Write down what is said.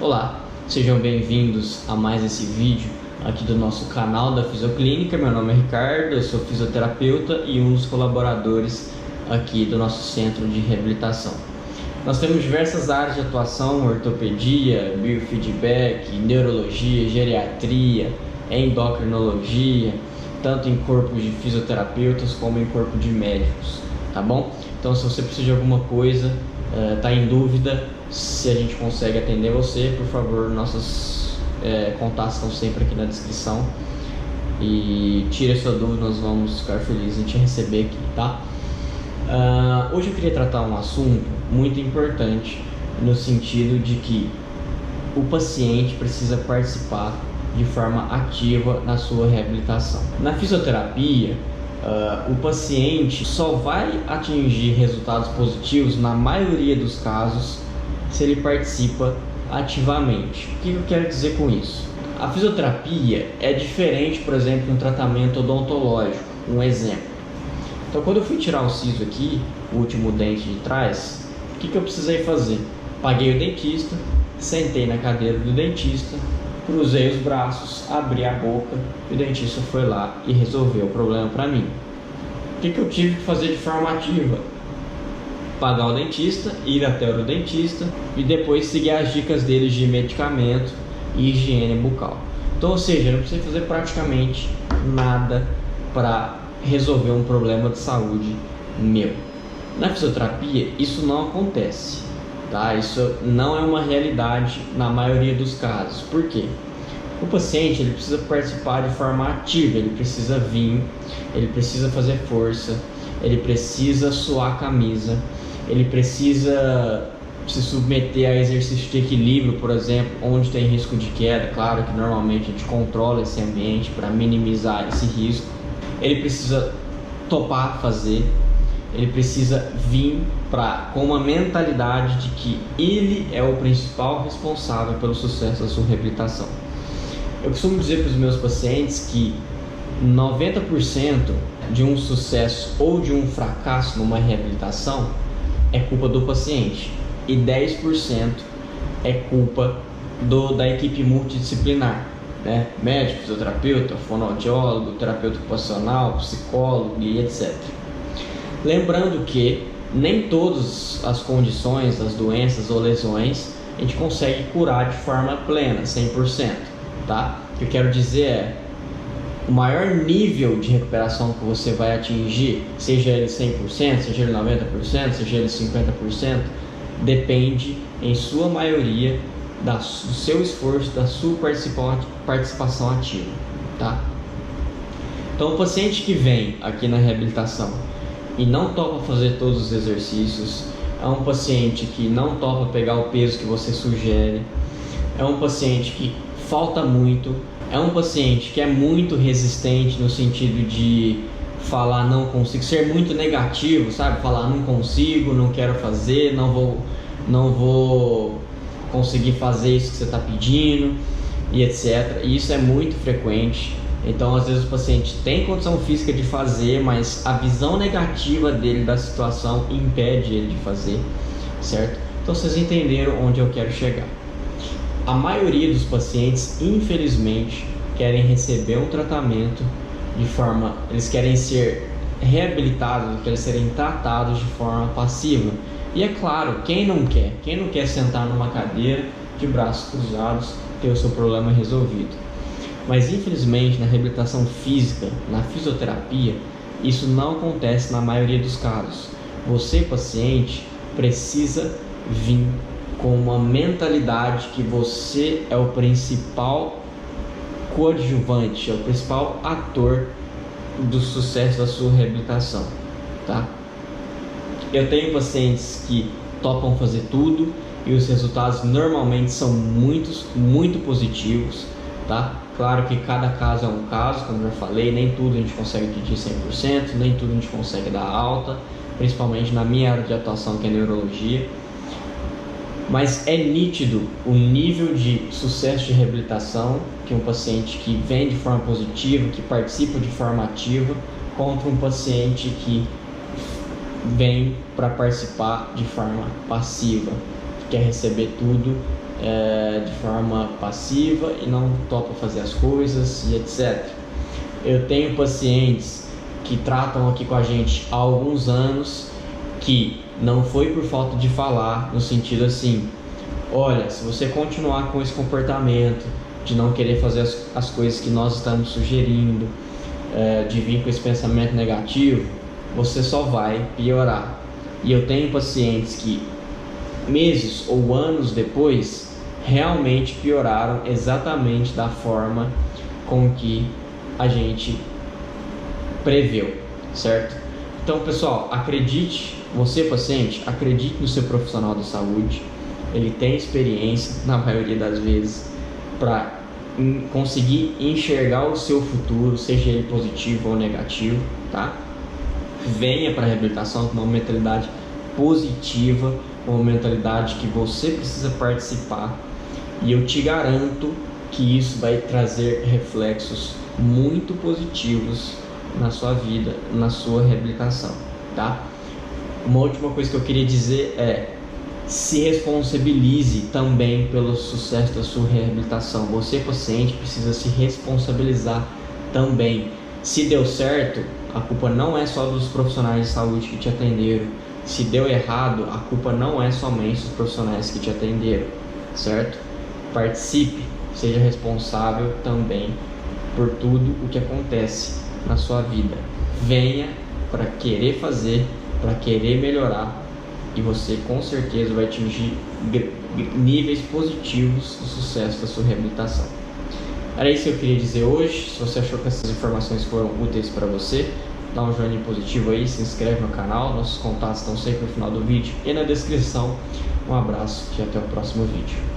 Olá, sejam bem-vindos a mais esse vídeo aqui do nosso canal da Fisioclínica. Meu nome é Ricardo, eu sou fisioterapeuta e um dos colaboradores aqui do nosso centro de reabilitação. Nós temos diversas áreas de atuação: ortopedia, biofeedback, neurologia, geriatria, endocrinologia, tanto em corpos de fisioterapeutas como em corpo de médicos, tá bom? Então, se você precisa de alguma coisa, está em dúvida se a gente consegue atender você, por favor, nossos contatos estão sempre aqui na descrição e tire a sua dúvida, nós vamos ficar felizes em te receber aqui, tá? Hoje eu queria tratar um assunto muito importante, no sentido de que o paciente precisa participar de forma ativa na sua reabilitação. Na fisioterapia, o paciente só vai atingir resultados positivos, na maioria dos casos, se ele participa ativamente. O que eu quero dizer com isso? A fisioterapia é diferente, por exemplo, de um tratamento odontológico. Um exemplo. Então, quando eu fui tirar o siso aqui, o último dente de trás, o que eu precisei fazer? Paguei o dentista, sentei na cadeira do dentista, cruzei os braços, abri a boca e o dentista foi lá e resolveu o problema para mim. O que eu tive que fazer de forma ativa? Pagar o dentista, ir até o dentista e depois seguir as dicas deles de medicamento e higiene bucal. Então, ou seja, eu não precisei fazer praticamente nada para resolver um problema de saúde meu. Na fisioterapia, isso não acontece, tá? Isso não é uma realidade na maioria dos casos. Por quê? O paciente ele precisa participar de forma ativa, ele precisa vir, ele precisa fazer força, ele precisa suar a camisa, ele precisa se submeter a exercício de equilíbrio, por exemplo, onde tem risco de queda. Claro que normalmente a gente controla esse ambiente para minimizar esse risco. Ele precisa topar fazer, ele precisa vir com uma mentalidade de que ele é o principal responsável pelo sucesso da sua reabilitação. Eu costumo dizer para os meus pacientes que 90% de um sucesso ou de um fracasso numa reabilitação é culpa do paciente e 10% é culpa da equipe multidisciplinar, né? Médico, fisioterapeuta, fonoaudiólogo, terapeuta ocupacional, psicólogo e etc. Lembrando que nem todas as condições, as doenças ou lesões a gente consegue curar de forma plena, 100%, tá? O que eu quero dizer é, o maior nível de recuperação que você vai atingir, seja ele 100%, seja ele 90%, seja ele 50%, depende em sua maioria do seu esforço, da sua participação ativa, tá? Então, o paciente que vem aqui na reabilitação e não topa fazer todos os exercícios, é um paciente que não topa pegar o peso que você sugere, é um paciente que falta muito, é um paciente que é muito resistente no sentido de falar não consigo, ser muito negativo, sabe? Falar não consigo, não quero fazer, não vou conseguir fazer isso que você está pedindo e etc. E isso é muito frequente. Então, às vezes o paciente tem condição física de fazer, mas a visão negativa dele da situação impede ele de fazer, certo? Então, vocês entenderam onde eu quero chegar. A maioria dos pacientes, infelizmente, querem receber um tratamento de forma... Eles querem ser reabilitados, querem serem tratados de forma passiva. E é claro, quem não quer? Quem não quer sentar numa cadeira de braços cruzados, ter o seu problema resolvido? Mas infelizmente na reabilitação física, na fisioterapia, isso não acontece na maioria dos casos. Você, paciente, precisa vir com uma mentalidade que você é o principal coadjuvante, é o principal ator do sucesso da sua reabilitação, tá? Eu tenho pacientes que topam fazer tudo e os resultados normalmente são muito positivos, tá? Claro que cada caso é um caso, como eu já falei, nem tudo a gente consegue pedir 100%, nem tudo a gente consegue dar alta, principalmente na minha área de atuação, que é neurologia. Mas é nítido o nível de sucesso de reabilitação que um paciente que vem de forma positiva, que participa de forma ativa, contra um paciente que vem para participar de forma passiva, que quer receber tudo de forma passiva e não topa fazer as coisas e etc. Eu tenho pacientes que tratam aqui com a gente há alguns anos, que não foi por falta de falar, no sentido assim: olha, se você continuar com esse comportamento de não querer fazer as coisas que nós estamos sugerindo, de vir com esse pensamento negativo, você só vai piorar. E eu tenho pacientes que meses ou anos depois realmente pioraram exatamente da forma com que a gente preveu, certo? Então, pessoal, acredite, você paciente, acredite no seu profissional da saúde. Ele tem experiência, na maioria das vezes, para conseguir enxergar o seu futuro, seja ele positivo ou negativo, tá? Venha para a reabilitação com uma mentalidade positiva, uma mentalidade que você precisa participar, e eu te garanto que isso vai trazer reflexos muito positivos na sua vida, na sua reabilitação, tá? Uma última coisa que eu queria dizer é: se responsabilize também pelo sucesso da sua reabilitação. Você, paciente, precisa se responsabilizar também. Se deu certo, a culpa não é só dos profissionais de saúde que te atenderam. Se deu errado, a culpa não é somente dos profissionais que te atenderam, certo? Participe, seja responsável também por tudo o que acontece na sua vida. Venha para querer fazer, para querer melhorar, e você com certeza vai atingir níveis positivos do sucesso da sua reabilitação. Era isso que eu queria dizer hoje. Se você achou que essas informações foram úteis para você, dá um joinha positivo aí, se inscreve no canal. Nossos contatos estão sempre no final do vídeo e na descrição. Um abraço e até o próximo vídeo.